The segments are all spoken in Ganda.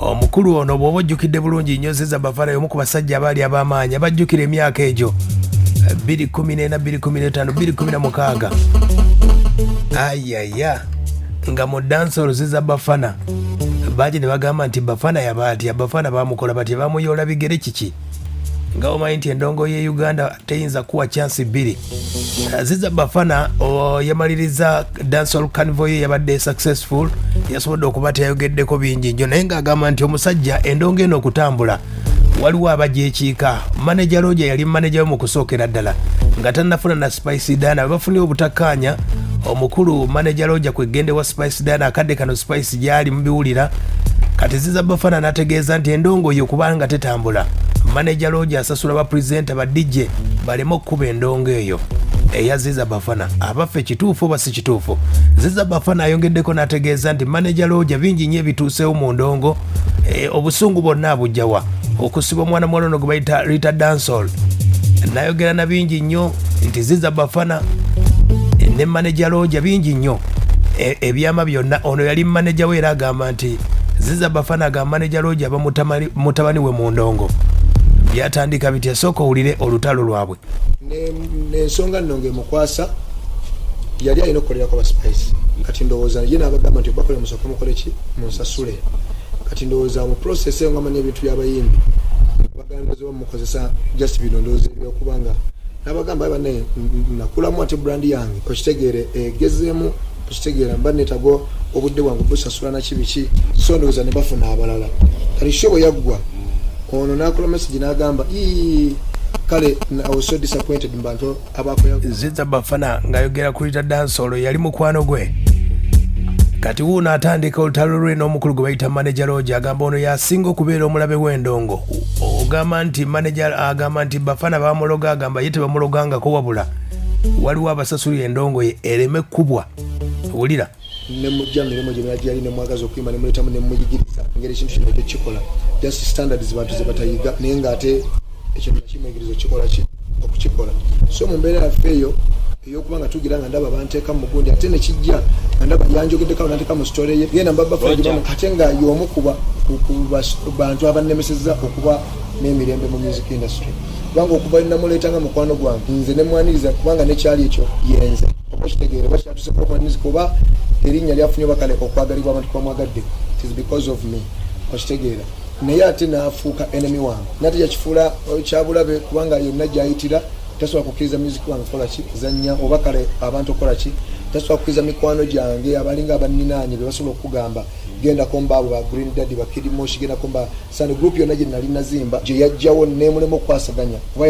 omukulu ono bw'oba ojjukidde bulungi nnyo Ziza Bafana y'omu ku basajja abaali ab'amaanyi abajjukira emyaka egyo 2014 2015 2016 ayaya nga mu dancehall Ziza Bafana baje ne bagamba nti Bafana yabaatya Bafana bamukola batya bamuyoola bigere kiki nga omanyi nti endongo ye Uganda teyinza kuwa chance bbiri. Ziza Bafana yamaliriza dancehall carnival ye yabadde successful, yasobodde okuba teyayogeddeko bingi nnyo naye ng'agamba nti omusajja endongo eno okutambula waliwo abagyekiika. Manager Roger yali manager mu kusookera ddala nga tannafuna na Spice Dana bafunye obutakkaanya omukulu Manager Roger kwegende wa Spice Dana akadde kano Spice gyali mubiwulira kati Ziza Bafana n'ategeeza nti endongo yo kubanga tetambula Manager Roger asasula ba presenter ba DJ balemo okuba endongo eyo eya Ziza Bafana abaffe kituufu oba si kituufu. Ziza Bafana ayongeddeko n'ategeeza nti Manager Roger bingi nnyo ebituuseewo mu ndongo obusungu bwonna abujjawa okusiba omwana muwala ono gwe bayita Rita Dancehall nayogera na bingi nnyo nti Ziza Bafana ne Manager Roger bingi nnyo ebyama byonna ono yali manager we era agamba nti Ziza Bafana agamba Manager Roger aba mutabani we mu ndongo byatandika bitya sooka owulire olutalo lwabwe n'ensonga nno ng'emukwasa yali alina okukolerako ba Spice kati ndowooza ye n'abagamba nti bakole musooke mukole ki munsasule kati ndowooza mu process eyo ngamanyi ebintu by'abayimbi bagandaze bamukozesa just bino ndowooza ebyokubanga n'abagamba banne nakulamu ate brand yange okitegeere egezeemu okitegeera mba neetago obudde bwange busasula nakibiki so ndowooza ne bafuna abalala kati show yaggwa ono n'akola message n'agamba kale I was so disappointed mbantu abakoya. Ziza Bafana ngayogera ku Rita Dancehall yali mukwano gwe kati wuno atandika olutalo lwe n'omukulu gwe bayita Manager Roger agamba ono yasinga okubeera omulabe w'endongo ogamba nti Manager agamba nti Bafana bamuloga agamba ye tebamulogangako wabula waliwo abasasulira endongo ye ereme kubwa wulira ne mujja miremo gye yali ne mwagaza okuyimba ne muletamu ne muyigiriza ngeri ekintu kino tekikola just standards bantu ze batayiga naye ng'ate ekintu kimuyigiriza okukikola so mu mbeera yaffe eyo ey'okubanga tugira nga ndaba banteeka mu gundi ate ne kijja nga ndaba yanjogeddeko nanteeka mu story ye yena mbabafaagibamu ate nga y'omu ku bantu abannemesezza okuba n'emirembe mu music industry kubanga okuba namuleetanga mukwano gwange nze ne mwaniriza kubanga nekyali ekyo yenze okitegeere bakyatusekola ku music oba erinnya lyafunye bakale okwagalibwa abantu bamwagadde it is because of me okitegeera naye ate n'afuuka enemy wange nate yakifuula kyabulabe kubanga yonna gyayitira tasobola kukkiriza music wange kola ki zanya oba kale abantu okola ki tasobola kukkiriza mikwano gyange abalinga abaninaanye be basobola okugamba genda komba abo ba Green Daddy ba Kid Moshi genda komba sana group yonna gye nali nazimba gye yajjawo nemulemu okwasaganya kuba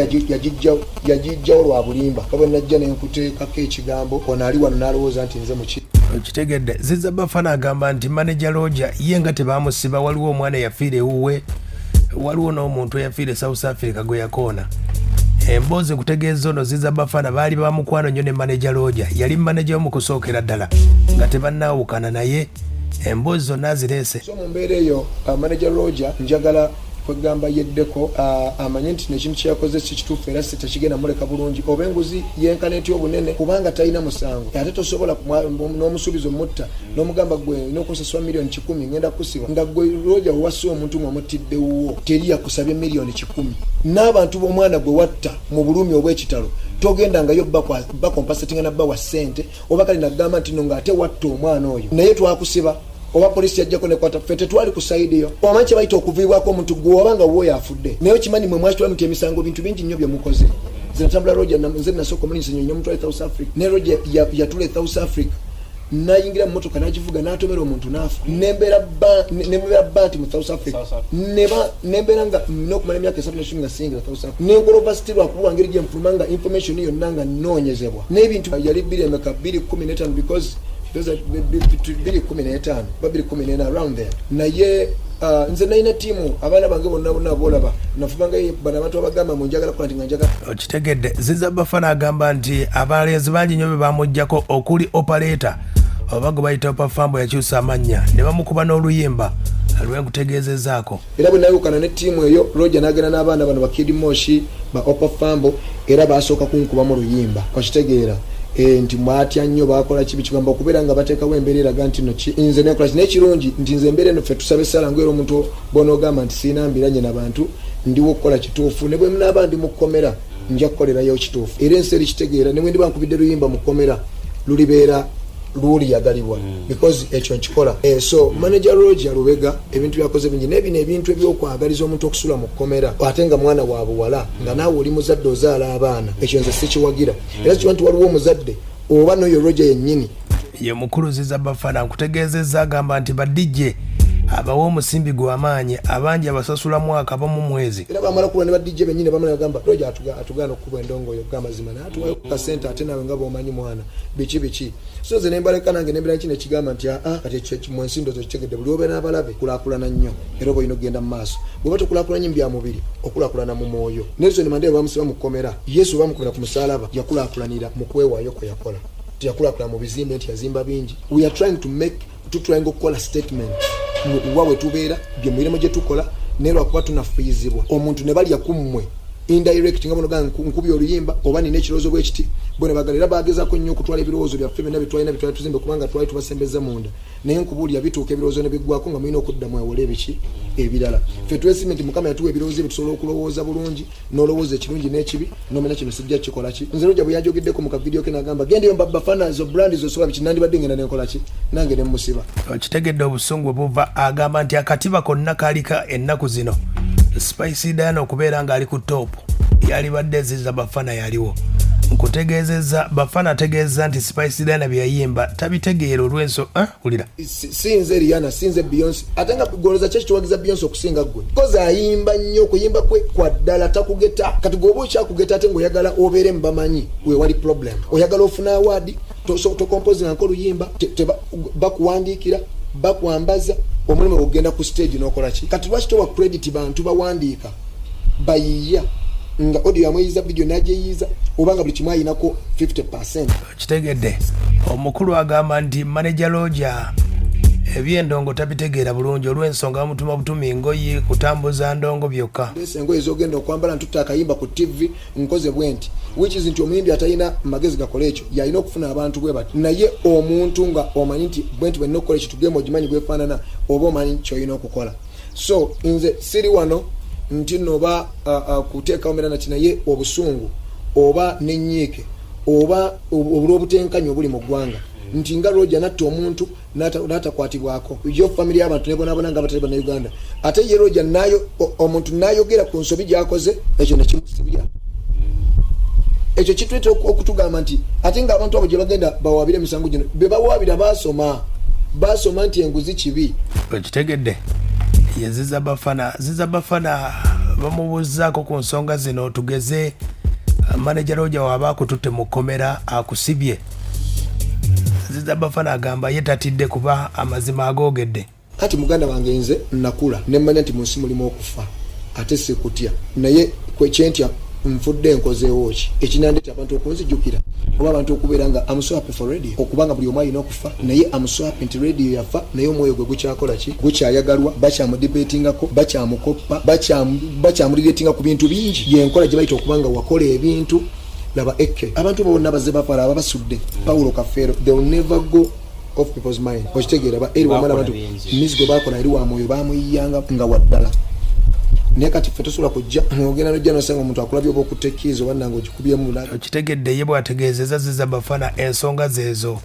yagijjawo lwa bulimba kaba najja nenkuteekako ekigambo ono ali wano n'alowooza nti nze muki okitegedde. Ziza Bafana agamba nti Manager Roger ye nga tebamusiba waliwo omwana yafiire ewuwe waliwo n'omuntu eyafiire South Africa gwe yakoona emboozi kutegeeza ono Ziza Bafana baali bamukwano nnyo ne Manager Roger yali manager mu kusookera ddala nga tebannaawukana naye emboozi zonna azireese so mu mbeera eyo Manager Roger njagala kwegamba yeddeko amanye nti nekintu kyeyakoze si kituufu era tekigenda muleka bulungi oba enguzi yenkana etya obunene kubanga talina musango ate tosobola n'omusuubiza omutta n'omugamba gwe n'okusasula miliyoni 10 ngenda kusiba nga gwe Roger wasi omuntu mwamutiddewo teri yakusabye miliyoni 10 n'abantu b'omwana gwe watta mu bulumi obw'ekitalo togenda nga yo bakompasatinga nabba wa ssente oba kale nagamba nti no ng'ate watta omwana oyo naye twakusiba oba polisi yajjako nekwata fete twali ku side yo omanyi kye bayita okuviibwako omuntu gwe obanga woyo afudde naye okimanyi mwe mwakitwala muti emisango bintu bingi nnyo bye mukoze zinatambula Roger nze nasooka omulinyisa nnyo omutwale South Africa ne Roger yatula South Africa nayingira mu motoka n'agivuga n'atomera omuntu n'afa nembeera banti mu South Africa nembeera nga n'okumala emyaka 3 nga singira South Africa nenkoloba siti lwakuba ngeri gye nfuluma nga information yonna nga nnoonyezebwa n'ebintu yali 2015 because those are 2015 2014 around there naye nze nalina tiimu abaana bange bonna boolaba nafubanga bano abantu abagamba munjagala kola nti nga njagala okitegedde. Ziza Bafana agamba nti abalenzi bangi nnyo be bamuggyako okuli operator oba gwe bayita opafambo yakyusa amannya ne bamukuba n'oluyimba lwenkutegeezezaako era bwe nayukana ne tiimu eyo Roger n'agenda n'abaana bano ba Kid Moshi ba opafambo era baasooka kunkubamu oluyimba okitegeera nti mwatya nnyo bakola kibi kigamba okubeera nga bateekawo embeera eraga nti no nze nekola kino ekirungi nti nze embeera eno ffe tusabe essala ngwera omuntu bonoogamba nti siina mbiranye n'abantu ndiwo okukola kituufu ne bwe munaaba ndi mu kkomera nja kukolerayo kituufu era ensi erikitegeera ne bwe ndiba nkubidde luyimba mu kkomera lulibeera luliyagalibwa because ekyo nkikola so manager Roger Lubega ebintu byakoze bingi nebino ebintu ebyokwagaliza omuntu okusula mu kkomera ate nga mwana wa buwala nga naawe oli muzadde ozaala abaana ekyo nze sikiwagira era kiba nti waliwo omuzadde oba n'oyo Roger yennyini ye mukulu Ziza Bafana nkutegeezezza agamba nti badijje abawo omusimbi gw'amaanyi abangi abasasula mwaka bamu mwezi era bamala kuba ne badijje bennyini bamala bagamba Roger atugaana okukuba endongo yo gamba zima naye atuwayo ku kasente ate nawe nga bw'omanyi mwana biki so ze nembaleka nange nembera kino ekigamba nti kati mu nsi ndozo kitegedde buli obeera n'abalabe kulaakulana nnyo era oba olina okugenda mu maaso bw'oba tokulaakulanye mu bya mubiri okulaakulana mu mwoyo Nelson Mandela bamusiba mu kkomera Yesu bamukomera ku musaalaba yakulaakulanira mu kwewaayo kwe yakola tiyakulaakulana mu bizimbe nti yazimba bingi we are trying to make tutulainga okukola statement wawe tubeera bye mulimo gye tukola neerwa kuba tunafiizibwa omuntu ne balya kummwe indirect nga bonoga nkubye oluyimba oba nina ekirowoozo bwekiti bwene bagalera bagezaako nnyo okutwala ebirowoozo byaffe byonna bitwalina bitwala tuzimbe kubanga twali tubasembeza munda naye nkubuulira bituuka ebirowoozo ne biggwako nga mulina okuddamu ewole ebiki ebirala ffe twesime nti Mukama yatuwa ebirowoozo ebitusobola okulowooza bulungi n'olowooza ekirungi n'ekibi n'omenya kino sijja kikola ki nze Roger bwe yanjogeddeko mu kavidiyo ke n'agamba gendeyo Bafana zo brand zosoba biki nandibadde ngenda nenkola ki nange ne mmusiba okitegedde obusungu buva agamba nti akatiba konna kaalika ennaku zino Spicy Diana okubeera nga ali ku top yalibadde Ziza Bafana yaliwo nkutegeezezza Bafana ategeeza nti Spicy Diana byayimba tabitegeera olwenso ulira sinze Rihanna sinze Beyonce ate nga goloza kye kiwagiza Beyonce okusinga gwe koza ayimba nnyo okuyimba kwe kwa ddala takugeta kati gwoba okyakugeta ate ng'oyagala obeere mubamanyi we wali problem oyagala ofuna award tokompozi nga nkoluyimba bakuwandiikira bakwambaza omulimu ogenda ku stage n'okola ki kati lwaki towa credit bantu bawandiika bayiya nga audio yamweyiza video najeyiza obanga buli kimu ayinako 50%. Kitegedde omukulu agamba nti manager Roger ebyendongo tabitegeera bulungi olw'ensonga mutuma butumi ngoyi kutambuza ndongo byokka engoyi zogenda okwambala ntuta akayimba ku TV nkoze bwenti which is nti omuyimbi atayina magezi gakola ekyo yalina okufuna abantu bwe bati naye omuntu nga omanyi nti bwenti bwe nokola ekyo tugema ogimanyi bwefaanana oba omanyi kyolina okukola so nze siri wano nti noba kuteeka omera nati naye obusungu oba n'ennyiike oba obulw'obutenkanya obuli mu ggwanga nti nga Roger natta omuntu n'atakwatibwako yo family y'abantu nebonabona nga batali bannayuganda ate ye Roger nayo omuntu nayogera ku nsobi gy'akoze ekyo nekimusibya ekyo kitwete okutugamba nti ate nga abantu abo gye bagenda bawaabire emisango gino be bawaabira basoma nti enguzi kibi okitegedde ye Ziza Bafana bamubuuzaako ku nsonga zino tugeze manager Roger waba akututte mu kkomera akusibye Ziza Bafana agamba ye tatidde kuba amazima agoogedde ati muganda wange nze nakula nemmanya nti mu nsi mulimu okufa ate sikutya naye kwekyentya nfudde nkozeewo ki ekinandeta abantu okunzijjukira oba abantu okubeera nga I'm so happy for radio okubanga buli omu alina okufa naye I'm so happy nti radio yafa naye omwoyo gwe gukyakola ki gukyayagalwa bakyamudebatingako bakyamukoppa bakyamuliretinga ku bintu bingi yenkola gye bayita okubanga wakola ebintu laba eke abantu bonna bazze bafala ababasudde Paulo Kafero they will never go off people's mind okitegeera ba eri wamala abantu mizigo bakola eri wa mwoyo bamuyiyanga nga waddala naye kati ffe tosobola kujja ogenda nojja nosanga omuntu akulabye oba okutekiiza oba nanga ogikubyemu okitegedde ye bw'ategeezeza Ziza Bafana ensonga zeezo